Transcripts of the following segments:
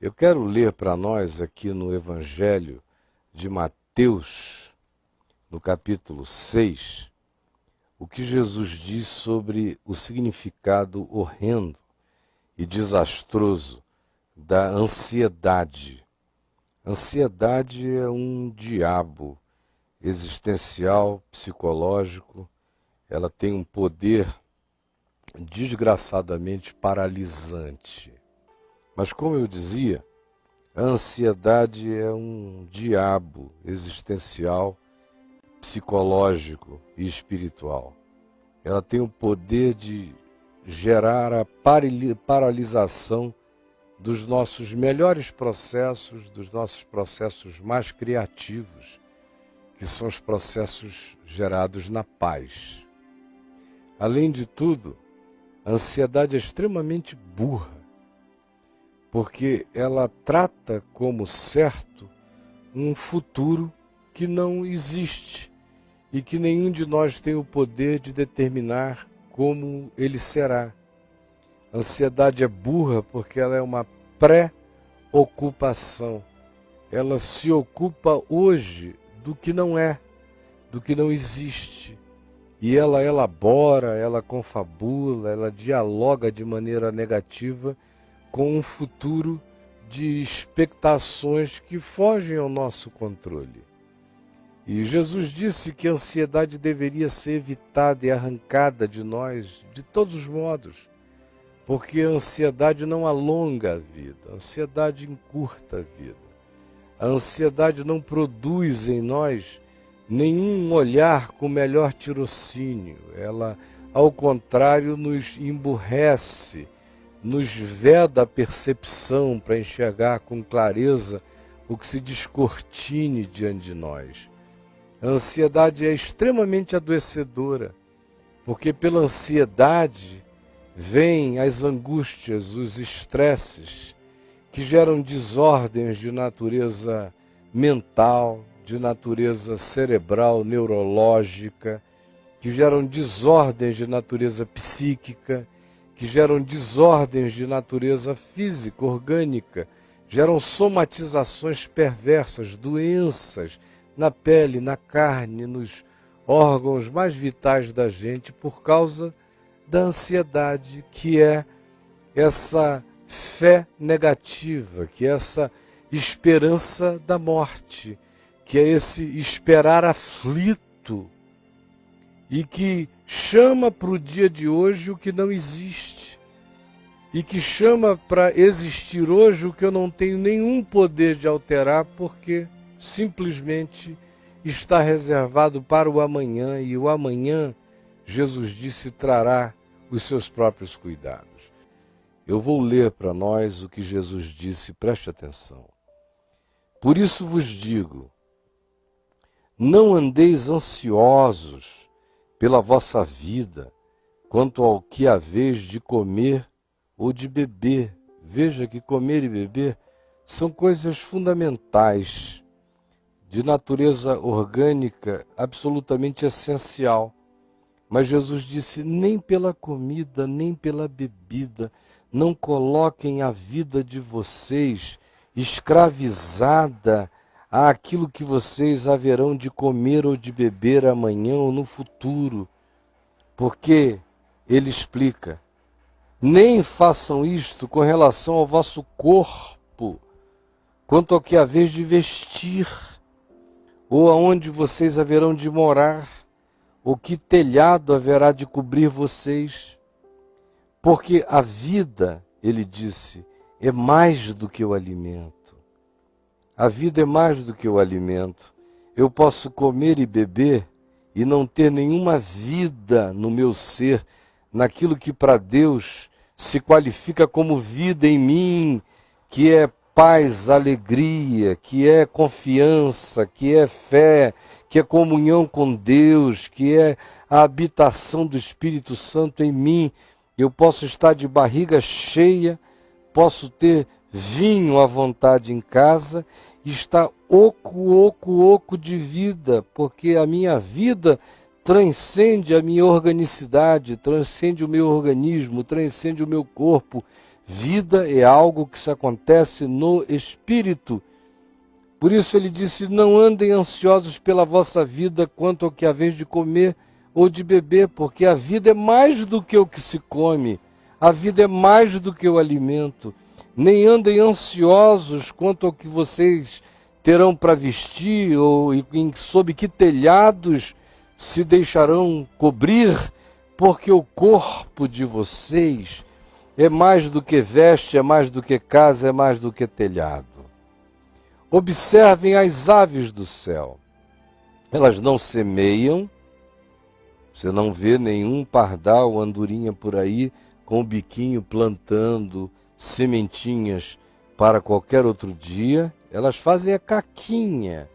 Eu quero ler para nós aqui no Evangelho de Mateus, no capítulo 6, o que Jesus diz sobre o significado horrendo e desastroso da ansiedade. Ansiedade é um diabo existencial, psicológico. Ela tem um poder desgraçadamente paralisante. Mas como eu dizia, a ansiedade é um diabo existencial, psicológico e espiritual. Ela tem o poder de gerar a paralisação dos nossos melhores processos, dos nossos processos mais criativos, que são os processos gerados na paz. Além de tudo, a ansiedade é extremamente burra, porque ela trata como certo um futuro que não existe e que nenhum de nós tem o poder de determinar como ele será. A ansiedade é burra porque ela é uma pré-ocupação. Ela se ocupa hoje do que não é, do que não existe. E ela elabora, ela confabula, ela dialoga de maneira negativa com um futuro de expectações que fogem ao nosso controle. E Jesus disse que a ansiedade deveria ser evitada e arrancada de nós de todos os modos, porque a ansiedade não alonga a vida, a ansiedade encurta a vida. A ansiedade não produz em nós nenhum olhar com melhor tirocínio. Ela, ao contrário, nos emburrece, nos veda a percepção para enxergar com clareza o que se descortine diante de nós. A ansiedade é extremamente adoecedora, porque pela ansiedade vêm as angústias, os estresses, que geram desordens de natureza mental, de natureza cerebral, neurológica, que geram desordens de natureza psíquica, que geram desordens de natureza física, orgânica, geram somatizações perversas, doenças na pele, na carne, nos órgãos mais vitais da gente, por causa da ansiedade, que é essa fé negativa, que é essa esperança da morte, que é esse esperar aflito e que chama para o dia de hoje o que não existe e que chama para existir hoje o que eu não tenho nenhum poder de alterar, porque simplesmente está reservado para o amanhã, e o amanhã, Jesus disse, trará os seus próprios cuidados. Eu vou ler para nós o que Jesus disse, preste atenção. Por isso vos digo, não andeis ansiosos pela vossa vida, quanto ao que haveis de comer ou de beber. Veja que comer e beber são coisas fundamentais, de natureza orgânica, absolutamente essencial. Mas Jesus disse, nem pela comida, nem pela bebida, não coloquem a vida de vocês escravizada àquilo que vocês haverão de comer ou de beber amanhã ou no futuro. Porque, ele explica, nem façam isto com relação ao vosso corpo, quanto ao que haveis de vestir, ou aonde vocês haverão de morar, ou que telhado haverá de cobrir vocês. Porque a vida, ele disse, é mais do que o alimento. A vida é mais do que o alimento. Eu posso comer e beber e não ter nenhuma vida no meu ser, naquilo que para Deus se qualifica como vida em mim, que é paz, alegria, que é confiança, que é fé, que é comunhão com Deus, que é a habitação do Espírito Santo em mim. Eu posso estar de barriga cheia, posso ter vinho à vontade em casa e estar oco de vida, porque a minha vida transcende a minha organicidade, transcende o meu organismo, transcende o meu corpo, Vida é algo que se acontece no espírito. Por isso ele disse: não andem ansiosos pela vossa vida quanto ao que haveis de comer ou de beber, porque a vida é mais do que o que se come, a vida é mais do que o alimento. Nem andem ansiosos quanto ao que vocês terão para vestir, ou sob que telhados se deixarão cobrir, porque o corpo de vocês é mais do que veste, é mais do que casa, é mais do que telhado. Observem as aves do céu. Elas não semeiam, você não vê nenhum pardal, andorinha por aí, com o biquinho plantando sementinhas para qualquer outro dia. Elas fazem a caquinha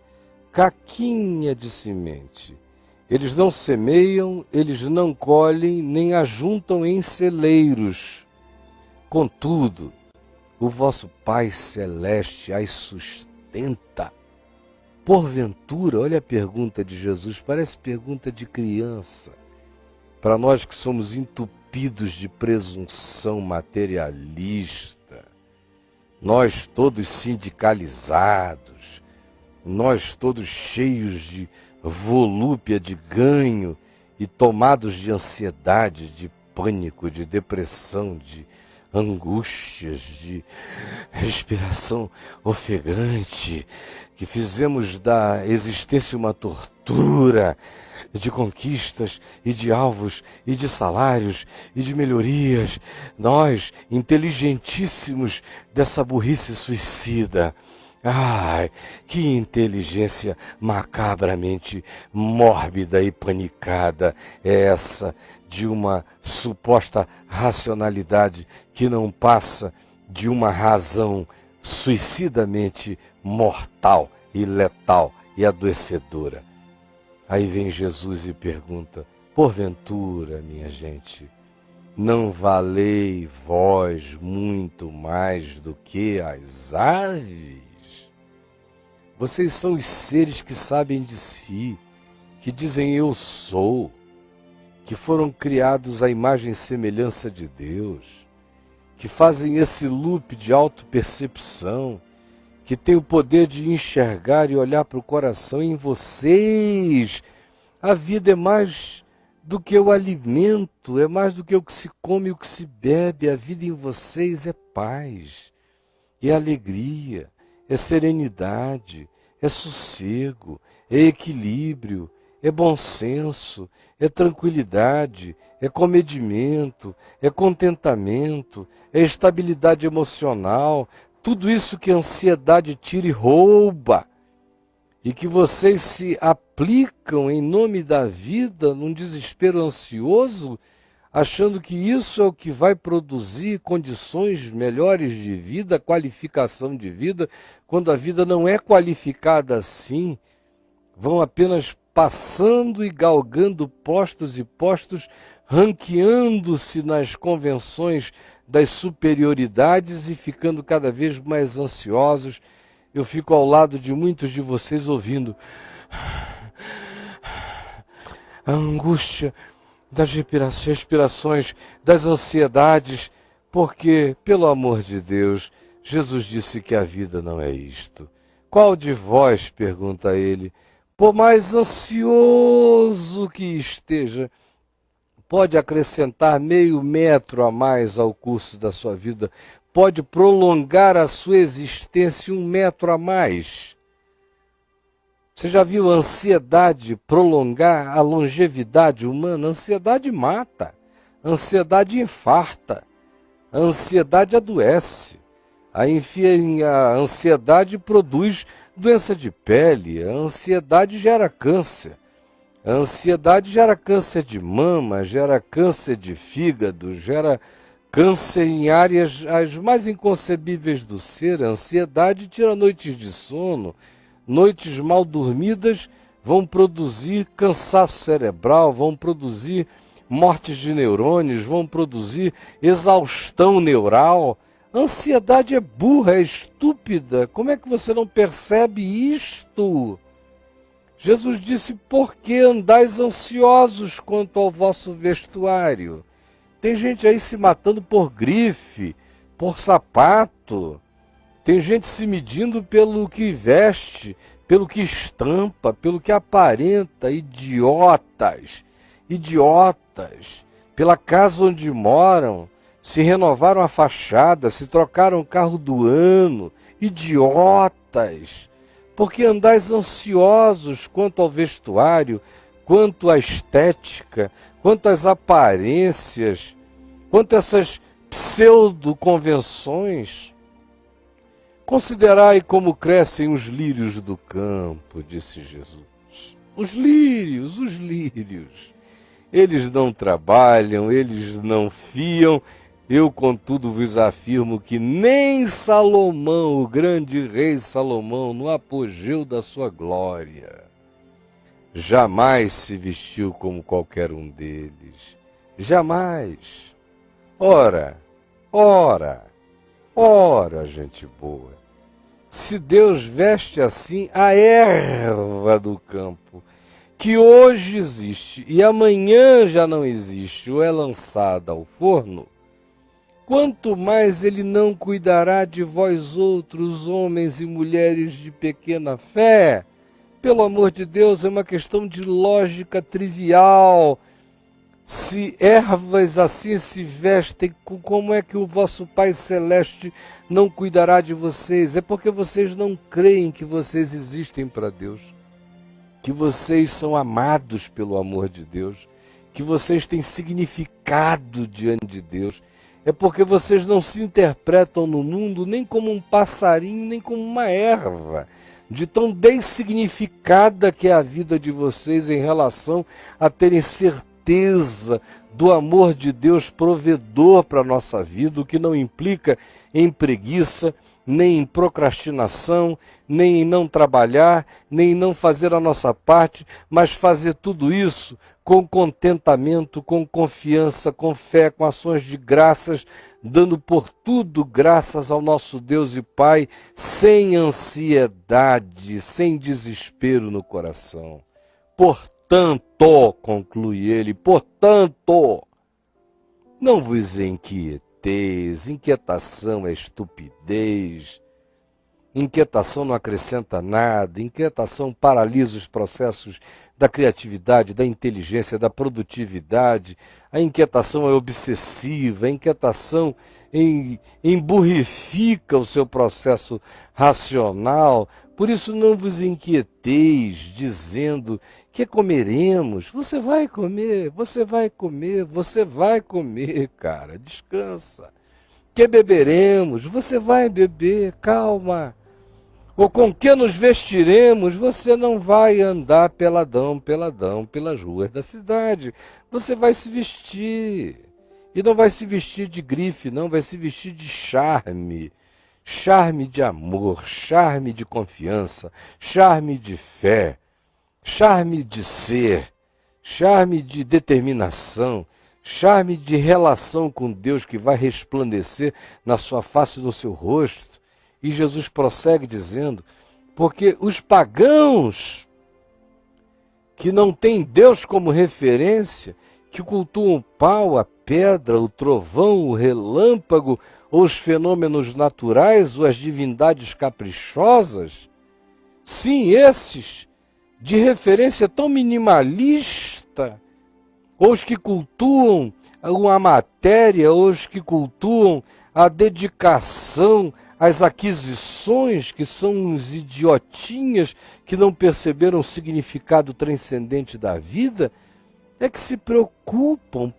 de semente. Eles não semeiam, eles não colhem, nem ajuntam em celeiros. Contudo, o vosso Pai Celeste as sustenta. Porventura, olha a pergunta de Jesus, parece pergunta de criança. Para nós que somos entupidos de presunção materialista, nós todos sindicalizados, nós todos cheios de volúpia de ganho e tomados de ansiedade, de pânico, de depressão, de angústias, de respiração ofegante, que fizemos da existência uma tortura, de conquistas e de alvos e de salários e de melhorias, nós, inteligentíssimos dessa burrice suicida. Ai, que inteligência macabramente mórbida e panicada é essa de uma suposta racionalidade que não passa de uma razão suicidamente mortal e letal e adoecedora. Aí vem Jesus e pergunta: porventura, minha gente, não valei vós muito mais do que as aves? Vocês são os seres que sabem de si, que dizem eu sou, que foram criados à imagem e semelhança de Deus, que fazem esse loop de autopercepção, que tem o poder de enxergar e olhar para o coração. Em vocês, a vida é mais do que o alimento, é mais do que o que se come e o que se bebe. A vida em vocês é paz, é alegria, é serenidade, é sossego, é equilíbrio, é bom senso, é tranquilidade, é comedimento, é contentamento, é estabilidade emocional. Tudo isso que a ansiedade tira e rouba, e que vocês se aplicam em nome da vida num desespero ansioso, achando que isso é o que vai produzir condições melhores de vida, qualificação de vida, quando a vida não é qualificada assim. Vão apenas passando e galgando postos e postos, ranqueando-se nas convenções das superioridades e ficando cada vez mais ansiosos. Eu fico ao lado de muitos de vocês ouvindo a angústia das respirações, das ansiedades, porque, pelo amor de Deus, Jesus disse que a vida não é isto. Qual de vós, pergunta ele, por mais ansioso que esteja, pode acrescentar meio metro a mais ao curso da sua vida, pode prolongar a sua existência 1 metro a mais? Você já viu a ansiedade prolongar a longevidade humana? A ansiedade mata, a ansiedade infarta, a ansiedade adoece, a ansiedade produz doença de pele, a ansiedade gera câncer. A ansiedade gera câncer de mama, gera câncer de fígado, gera câncer em áreas as mais inconcebíveis do ser. A ansiedade tira noites de sono. Noites mal dormidas vão produzir cansaço cerebral, vão produzir mortes de neurônios, vão produzir exaustão neural. A ansiedade é burra, é estúpida. Como é que você não percebe isto? Jesus disse: por que andais ansiosos quanto ao vosso vestuário? Tem gente aí se matando por grife, por sapato. Tem gente se medindo pelo que veste, pelo que estampa, pelo que aparenta. Idiotas, idiotas. Pela casa onde moram, se renovaram a fachada, se trocaram o carro do ano. Idiotas. Porque andais ansiosos quanto ao vestuário, quanto à estética, quanto às aparências, quanto a essas pseudo-convenções. Considerai como crescem os lírios do campo, disse Jesus. Os lírios. Eles não trabalham, eles não fiam. Eu, contudo, vos afirmo que nem Salomão, o grande rei Salomão, no apogeu da sua glória, jamais se vestiu como qualquer um deles. Jamais. Ora, gente boa. Se Deus veste assim a erva do campo, que hoje existe e amanhã já não existe ou é lançada ao forno, quanto mais Ele não cuidará de vós outros, homens e mulheres de pequena fé. Pelo amor de Deus, é uma questão de lógica trivial. Se ervas assim se vestem, como é que o vosso Pai Celeste não cuidará de vocês? É porque vocês não creem que vocês existem para Deus, que vocês são amados pelo amor de Deus, que vocês têm significado diante de Deus. É porque vocês não se interpretam no mundo nem como um passarinho, nem como uma erva, de tão dessignificada que é a vida de vocês em relação a terem certeza do amor de Deus provedor para a nossa vida, o que não implica em preguiça, nem em procrastinação, nem em não trabalhar, nem em não fazer a nossa parte, mas fazer tudo isso com contentamento, com confiança, com fé, com ações de graças, dando por tudo graças ao nosso Deus e Pai, sem ansiedade, sem desespero no coração. Portanto, conclui ele, portanto, não vos inquieteis. Inquietação é estupidez. Inquietação não acrescenta nada. Inquietação paralisa os processos da criatividade, da inteligência, da produtividade. A inquietação é obsessiva. A inquietação emburrifica o seu processo racional. Por isso não vos inquieteis, dizendo: que comeremos? Você vai comer, cara, descansa. Que beberemos? Você vai beber, calma. Ou com que nos vestiremos? Você não vai andar peladão pelas ruas da cidade. Você vai se vestir. E não vai se vestir de grife, não, vai se vestir de charme. Charme de amor, charme de confiança, charme de fé, charme de ser, charme de determinação, charme de relação com Deus que vai resplandecer na sua face e no seu rosto. E Jesus prossegue dizendo: porque os pagãos que não têm Deus como referência, que cultuam o pau, a pedra, o trovão, o relâmpago, ou os fenômenos naturais, ou as divindades caprichosas, sim, esses, de referência tão minimalista, ou os que cultuam a matéria, ou os que cultuam a dedicação, as aquisições, que são uns idiotinhas que não perceberam o significado transcendente da vida, é que se preocupam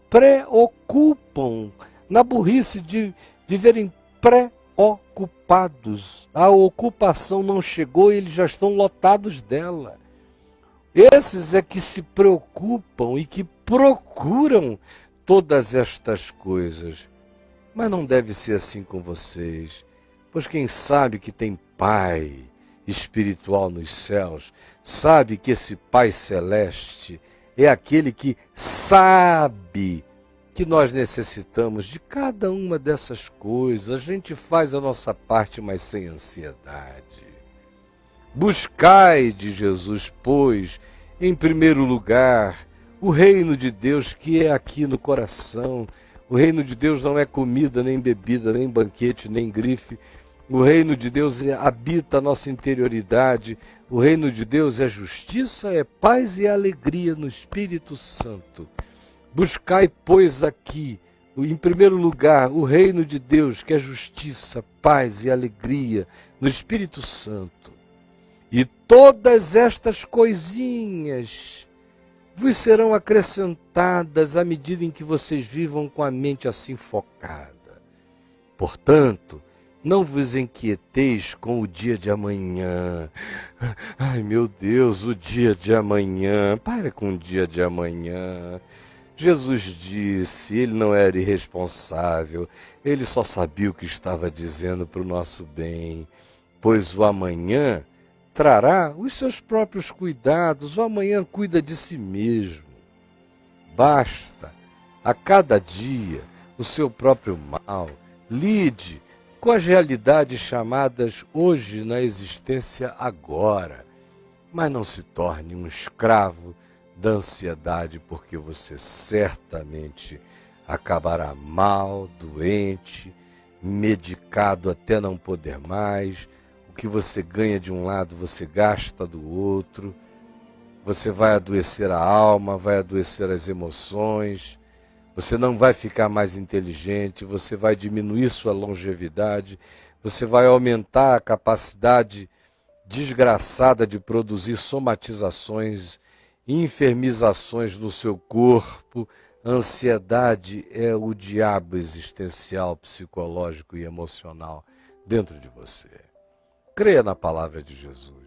na burrice de viverem preocupados. A ocupação não chegou e eles já estão lotados dela. Esses é que se preocupam e que procuram todas estas coisas. Mas não deve ser assim com vocês, pois quem sabe que tem Pai espiritual nos céus, sabe que esse Pai celeste é aquele que sabe que nós necessitamos de cada uma dessas coisas. A gente faz a nossa parte, mas sem ansiedade. Buscai de Jesus, pois, em primeiro lugar, o reino de Deus que é aqui no coração, O reino de Deus não é comida, nem bebida, nem banquete, nem grife. O reino de Deus habita a nossa interioridade. O reino de Deus é justiça, é paz e alegria no Espírito Santo. Buscai, pois, aqui, em primeiro lugar, o reino de Deus, que é justiça, paz e alegria no Espírito Santo. E todas estas coisinhas vos serão acrescentadas à medida em que vocês vivam com a mente assim focada. Portanto, não vos inquieteis com o dia de amanhã. Ai, meu Deus, o dia de amanhã. Para com o dia de amanhã. Jesus disse, ele não era irresponsável, ele só sabia o que estava dizendo para o nosso bem, pois o amanhã trará os seus próprios cuidados, o amanhã cuida de si mesmo. Basta a cada dia o seu próprio mal, lide com as realidades chamadas hoje na existência agora, mas não se torne um escravo da ansiedade, porque você certamente acabará mal, doente, medicado até não poder mais. O que você ganha de um lado, você gasta do outro. Você vai adoecer a alma, vai adoecer as emoções. Você não vai ficar mais inteligente, você vai diminuir sua longevidade, você vai aumentar a capacidade desgraçada de produzir somatizações, enfermizações no seu corpo. Ansiedade é o diabo existencial, psicológico e emocional dentro de você. Creia na palavra de Jesus.